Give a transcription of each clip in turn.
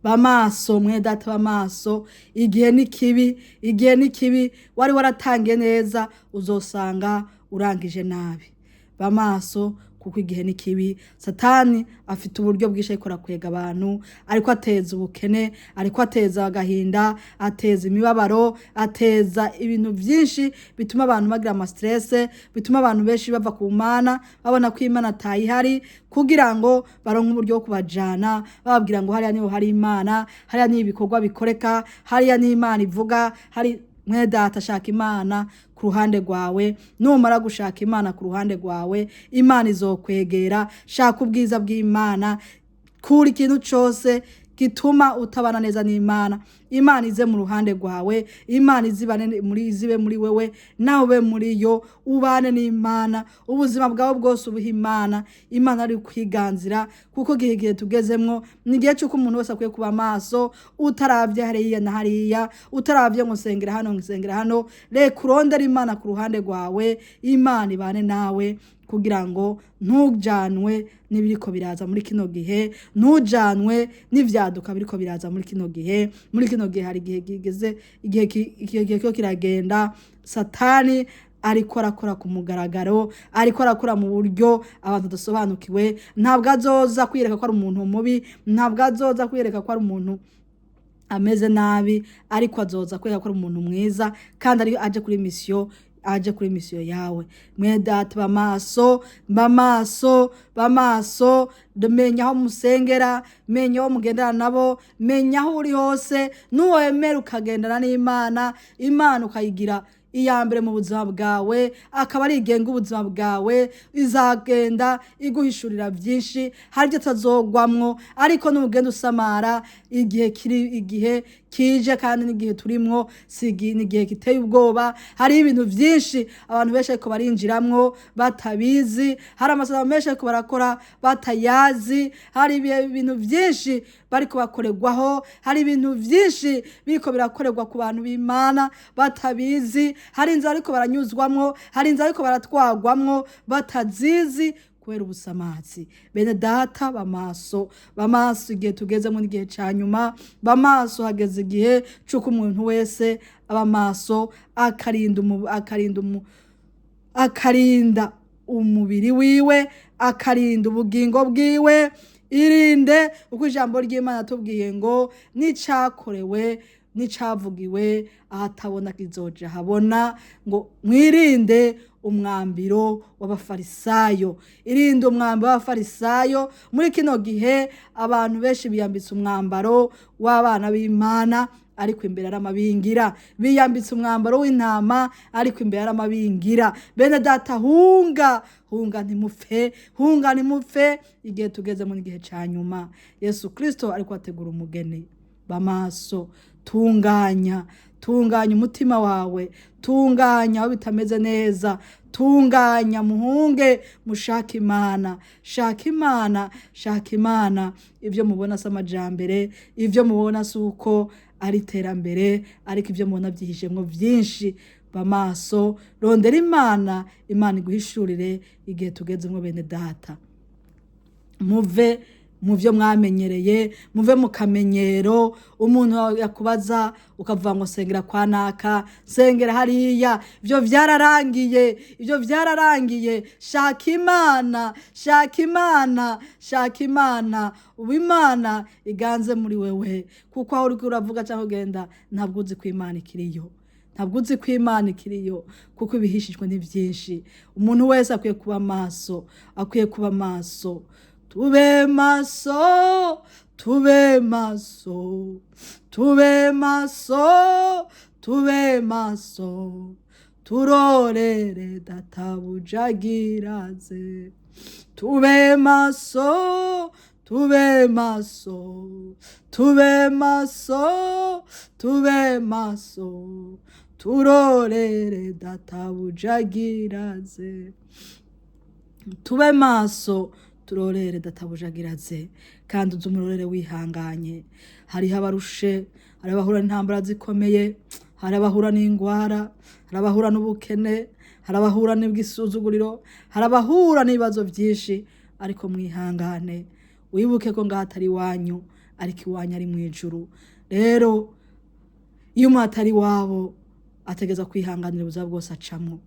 bamaso mwedata bamaso igihe ni kibi wari waratangiye neza uzosanga urangije nabi bamaso kuko igihe ni kibi satani afite uburyo bwinshi ariko kwega abantu ariko ateza ubukene ariko ateza agahinda ateza imibabaro ateza ibintu byinshi bituma abantu bagira ama stress bituma abantu benshi bava ku Mana babona ko Imana atayihari kugira ngo baronke uburyo bwo kubajana bababwira ngo hariya niho hari Imana hariya ni ibikorwa bikoreka hariya ni Imana ivuga hari mwedata shaka Imana ku ruhande rwawe numara gushaka Imana ku ruhande rwawe Imana izokwegera shaka ubwiza bw'Imana kuri ikintu cyose gituma utabana neza n'Imana Imana ize mu ruhande rwawe Imana izibane muri wewe nawe muri yo ubane n'Imana ubuzima bwawe bwose ubuha Imana ari kwiganzira kuko gihe tugezemwo ni gihe cyo umuntu wese akwiye kuba maso utaravye hariya na hariya utaravye ngo nsengera hano reka urondere Imana ku ruhande rwawe Imana ibane nawe kugira ngo ntujanwe n'ibiriko biraza muri kino gihe ntujanwe n'ivyaduka biriko biraza muri kino gihe hari igihe gigeze igihe cyo kiragenda satani ariko arakora ku mugaragaro ariko arakora mu buryo abantu dasobanukiwe ntabwo azoza kwireka ko ari umuntu mubi ntabwo azoza kwireka ko ari umuntu ameze nabi ariko azoza kwireka ko ari umuntu mwiza kandi ari aje kuri misiyo yawe mwedata bamaso menya aho musengera menya aho mugendana nabo menya aho uri hose nuwemera ukagendana n'Imana Imana ukayigira iyambere mu buzima bwawe akaba ari igenga ubuzima bwawe izagenda iguhishurira byinshi haryo tazogwamwo ariko n'ugenda usamara igihe kije kandi n'igihe turimwo n'igihe kiteye ubwoba hari ibintu byinshi abantu benshi ariko barinjiramwo batabizi hari amasezerano menshi ariko barakora batayazi hari ibintu byinshi bariko bakorerwaho hari ibintu byinshi biriko birakorerwa ku bantu b'Imana batabizi hari inzira ariko baranyuzwamwo hari inzira ariko baratwagwamwo batazizi kubera ubusamazi bene data bamaso igihe tugezemo n'igihe cyanyuma bamaso hageze igihe cyuko umuntu wese abamaso akarinda umubiri wiwe akarinda ubugingo bwiwe irinde uko ijambo ry'Imana tubwiye ngo nicakorewe nicavugiwe ahatabona kizoja habona ngo mwirinde umwambiro w'abafarisayo irinde umwambiro w'abafarisayo muri kino gihe abantu benshi biyambitse umwambaro w'abana b'Imana ariko imbere aramabingira biyambitse umwambaro w'intama ariko imbere aramabingira bene data hunga ntimupfe igihe tugeze mu gihe cyanyuma Yesu Kristo ariko ategura umugeni bamaso tunganya umutima wawe tunganya aho bitameze neza tunganya muhunge mushaka Imana ibyo mubona s'amajambere ibyo mubona suko ari terambere ariko ibyo mubona byihishemwo byinshi bamaso rondera Imana iguhishurire igihe tugezemwo bene data muve mu byo mwamenyereye muve mu kamenyero umuntu yakubaza ukavuga ngo sengera kwa naka sengera hariya ibyo byararangiye shaka Imana ubu Imana iganze muri wewe kuko aho uriko uravuga cyangwa ugenda ntabwo uzi ko Imana ikiriyo kuko ibihishijwe ni byinshi umuntu wese akwiye kuba maso tube maso turorere databujagiraze tube maso turorere databujagiraze tube maso turorere databujagiraze kandi uzumurorere wihanganye hariho abarushe hari abahura n'intambara zikomeye hari abahura n'ingwara hari abahura n'ubukene hari abahura n'ubwisuzuguriro hari abahura n'ibibazo byinshi ariko mwihangane wibuke ko ngaho atari wanyu ariko iwanyu ari mu ijuru. Rero iyo umuntu atari wabo ategeza kwihanganira ubuzima bwose acamwo.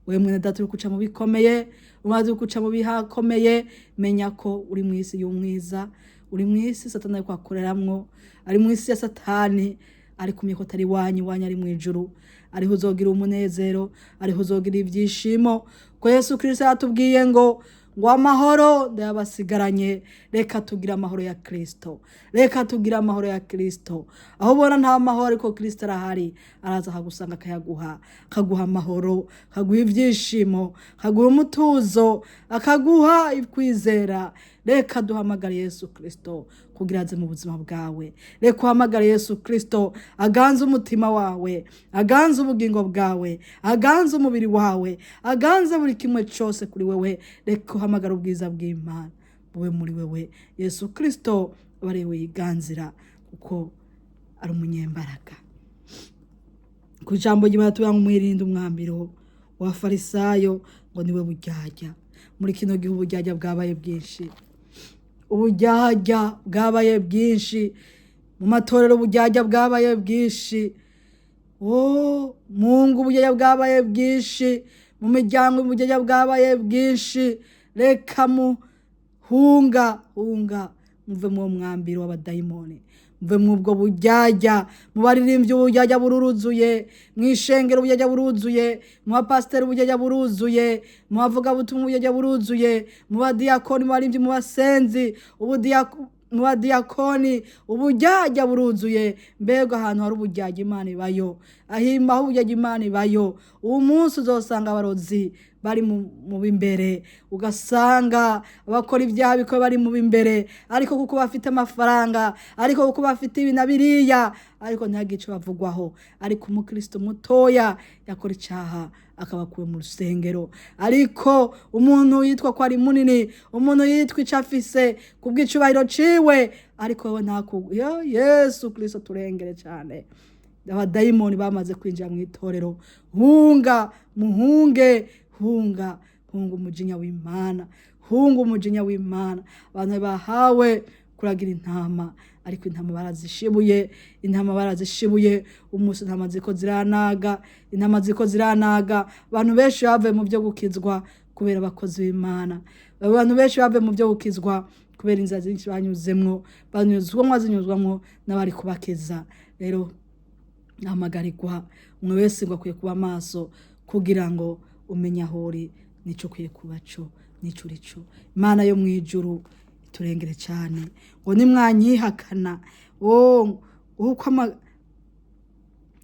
Wewe mwene data uri kuca mu bikomeye, umaze guca mu bihakomeye, menya ko uri mu isi y'umwiza, uri mu isi Satani ariko akoreramwo, ari mu isi ya Satani, ariko umye ko atari iwanyu ari mu ijuru, ariho uzogira umunezero, ariho uzogira ibyishimo. Ko Yesu Kristo yatubwiye ngo amahoro ndayabasigaranye. Reka tugira amahoro ya Kristo, reka tugira amahoro ya Kristo. Aho ubona nta mahoro ariko Kristo arahari, araza akagusanga akayaguha, akaguha amahoro, akaguha ibyishimo, akaguha umutuzo, akaguha kwizera. Reka duhamagare Yesu Kristo kugira aze mu buzima bwawe. Reka uhamagare Yesu Kristo aganze umutima wawe, aganze ubugingo bwawe, aganze umubiri wawe, aganze buri kimwe cyose kuri wewe. Reka uhamagare ubwiza bw'Imana bube muri wewe. Yesu Kristo barewe yiganzira kuko ari umunyembaraga. Ku jambo ry'Imana tubanga mwirinde umwambiro wa bafarisayo ngo niwe buryarya. Muri kino gihe uburyarya bwabaye bwinshi, uburyarya bwabaye bwinshi mu matorero, uburyarya bwabaye bwinshi, Mungu uburyarya bwabaye bwinshi mu miryango, uburyarya bwabaye bwinshi. Reka muhunga muve mu mwambiro w'abadayimoni, muve mu bwo buryarya. Mu baririmbyi uburyarya buruzuye, mu ishengero uburyarya buruzuye, mu bapasiteri uburyarya buruzuye, mu bavugabutumwa uburyarya buruzuye, mu badiyakoni, mu baririmbyi, mu basenzi, mu badiyakoni uburyarya buruzuye. Mbega ahantu hari uburyarya Imana ibayo, ahimbaho uburyarya Imana ibayo. Uwo munsi uzosanga abarozi bari mu bimbere, ugasanga abakora ibyaha biko bari mu bimbere, ariko kuko bafite amafaranga, ariko kuko bafite ibi na biriya, ariko ntagice bavugwaho. Ariko umukristo mutoya yakora icyaha akabakuwe mu rusengero, ariko umuntu yitwa ko ari munini, umuntu yitwa icafise kubw'icubahiro ciwe, ariko wewe Yesu Kristo turengere cyane. Abadayimoni bamaze kwinjira mu itorero. Muhunge umujinya w'Imana, umujinya w'Imana. Abantu bahawe kuragira intama, ariko intama barazishibuye, umunsi intama ziko ziranaga. Abantu benshi bavuye mu byo gukizwa kubera abakozi b'Imana, abantu benshi bavuye mu byo gukizwa kubera inzira nyinshi banyuzwamwo n'abari kubakiza. Rero namagarirwa umwe wese ngo akwiye kuba maso kugira ngo umenye aho uri nico kwiye kuba cyo, nico urico. Imana yo mu ijuru turengere cyane. Ngo nimwanyihakana,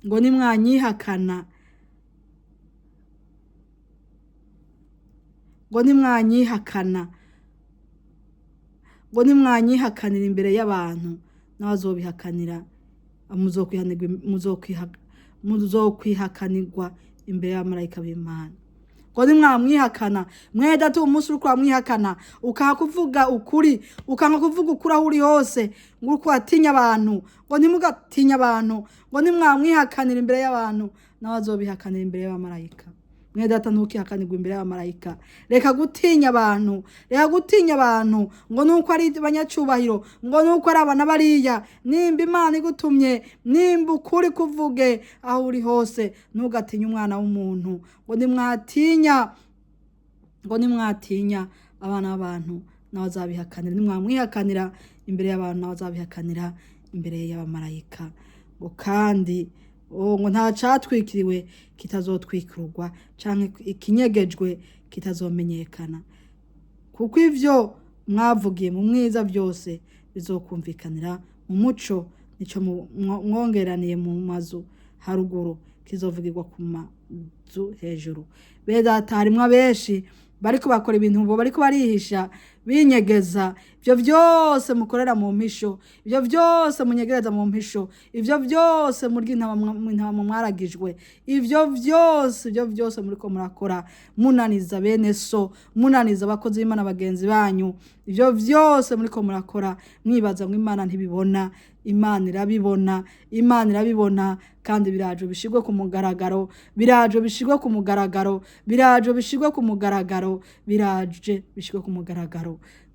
ngo nimwanyihakana, ngo nimwanyihakanira imbere y'abantu, n'abazobihakanira muzokwihakanirwa imbere y'abamarayika b'Imana. Ngo nimwamwihakana, mwedata umunsi uri kwamwihakana, ukanga kuvuga ukuri, aho uri hose, ngo uko atinya abantu. Ngo nimugatinya abantu, ngo nimwamwihakanira imbere y'abantu, n'abazobihakanira imbere y'abamarayika. Mwedata ntukihakanirwa imbere y'abamarayika. Reka gutinya abantu, ngo nuko ari abanyacubahiro, ngo nuko ari abana bariya. Nimba Imana igutumye, nimba ukuri kuvuge aho uri hose, ntugatinya umwana w'umuntu. Ngo nimwatinya abana b'abantu, nawe azabihakanira. Nimwamwihakanira imbere y'abantu, nawe azabihakanira imbere y'abamarayika. Ngo kandi ngo nta catwikiriwe kitazotwikirwa, canke ikinyegejwe kitazomenyekana. Kuko ivyo mwavugiye mu mwiza byose bizokumvikanira mu muco, nico mwongeraniye mu mazu haruguru kizovugirwa ku mazu hejuru. Bedata harimwo abenshi bariko bakora ibintu bo bariko barihisha, binyegeza. Ivyo byose mukorera mu mpisho, ivyo byose munyegereza mu mpisho, ivyo byose murya intama mwaragijwe, ivyo byose muriko murakora munaniza bene so, munaniza abakozi b'Imana bagenzi banyu. Ivyo byose muriko murakora mwibaza ngo Imana ntibibona. Imana irabibona, kandi biraje bishigwe ku mugaragaro,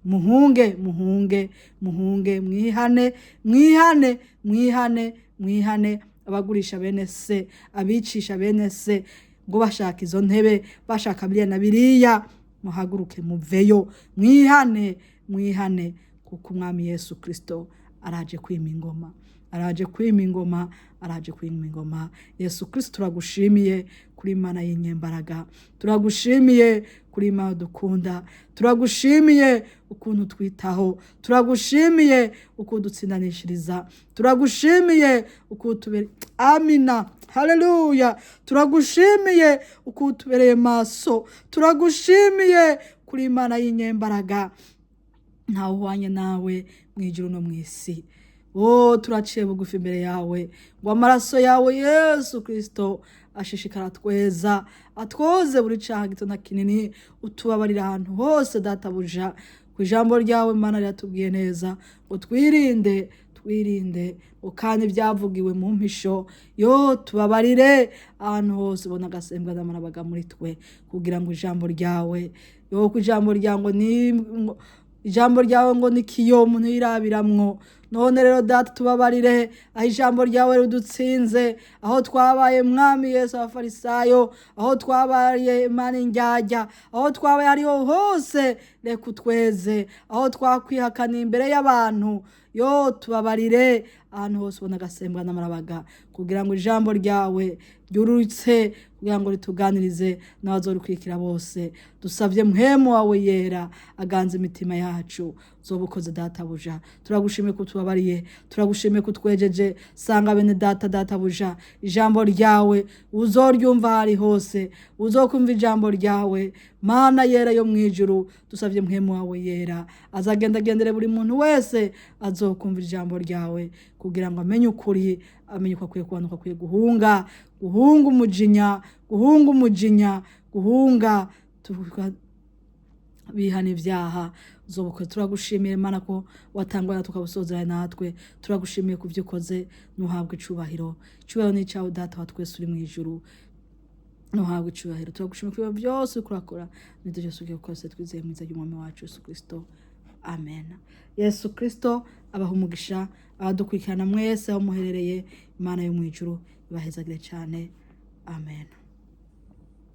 muhunge muhunge muhunge mwihane mwihane mwihane mwihane abagurisha bene se abicisha bene se ngo bashaka izo ntebe bashaka biriya na biriya muhaguruke muveyo mwihane mwihane kuko umwami Yesu Kristo araje kwima ingoma araje kwima ingoma araje kwima ingoma Yesu Kristo turagushimiye kuri Imana y'inyembaraga turagushimiye kuri Imana dukunda turagushimiye ukuntu twitaho turagushimiye ukuntu utsindanishiriza turagushimiye ukuntu amina haleluya turagushimiye ukuntu tubereye maso turagushimiye kuri Imana y'inyembaraga ntawe uhwanye nawe mwijuru no mwisi turaciye bugufi imbere yawe ngo amaraso yawe Yesu Kristo ashishikara tweza atwoze buri cyaha gito na kinini utubabarira ahantu hose databuja ku ijambo ryawe Mana ryatubwiye neza ngo twirinde kandi ibyavugiwe mu mpisho tubabarire ahantu hose ubona agasembwa n'amarabaga muri twe kugira ngo ijambo ryawe ku ijambo ryawe ngo nikiyo umuntu yirabiramwo none rero data tubabarire aho ijambo ryawe rudutsinze aho twabaye mwami Yesu abafarisayo aho twabaye Imana indyarya aho twabaye hariho hose reka utweze aho twakwihakana imbere y'abantu tubabarire ahantu hose ubona agasembwa n'amarabaga kugira ngo ijambo ryawe ryurutse kugira ngo rituganirize n'abazorukurikira bose dusabye mpemu wawe yera aganze imitima yacu zobukoze databuja turagushimiye ko tubabariye turagushimiye ko twejeje sanga bene databuja ijambo ryawe uzoryumva hari hose uzokumva ijambo ryawe Mana yera yo mwijuru dusabye mpemu wawe yera azagendagendere buri muntu wese azokumva ijambo ryawe kugira ngo amenye ukuri amenye uko akwiye kubanuka akwiye guhunga umujinya guhunga bihana ibyaha zobukwe turagushimiye Mana ko watangwa tukabusozera natwe turagushimiye ku byo ukoze nuhabwe icubahiro ni cyawe data wa twese uri mu ijuru nuhabwe icubahiro turagushimiye ku byose ukurakora n'ibyo byose ugiye gukora twizeye mu izina ry'umwami wacu Yesu Kristo amen Yesu Kristo abaha umugisha abadukurikirana mwese aho muherereye Imana yo mu ijuru ibahezagire cyane amen.